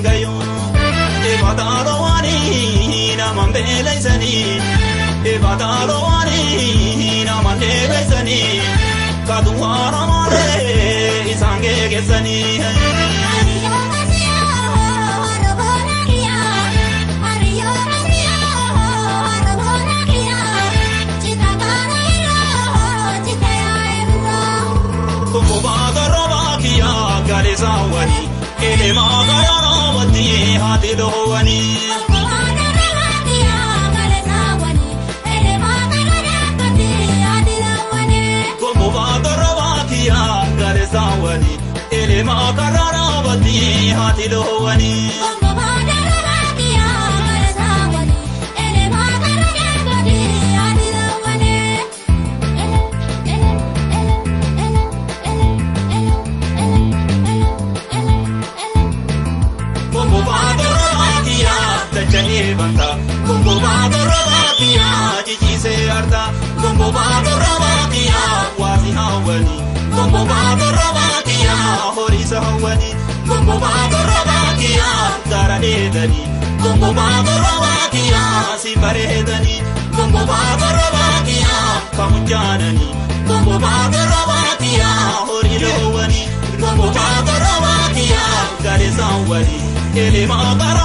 mangayo ebatalo wani na mambele sani ebatalo wani na mandele sani kaduara male isange gesani Zawani, ele magaya ramati hati dohwani. Kumbu badarawatiya gare zawani, ele magaya ramati hati dohwani. Kumbu badarawatiya jiji se arda. Kumbu badarawatiya wasi hawani. Kumbu badarawatiya hori sahwani. Kumbu badarawatiya daranedani. Kumbu badarawatiya si baredani. Kumbu badarawatiya kamujanani. Kumbu badarawatiya hori lohwani. Kumbu badarawatiya gare sahwani. Ele magara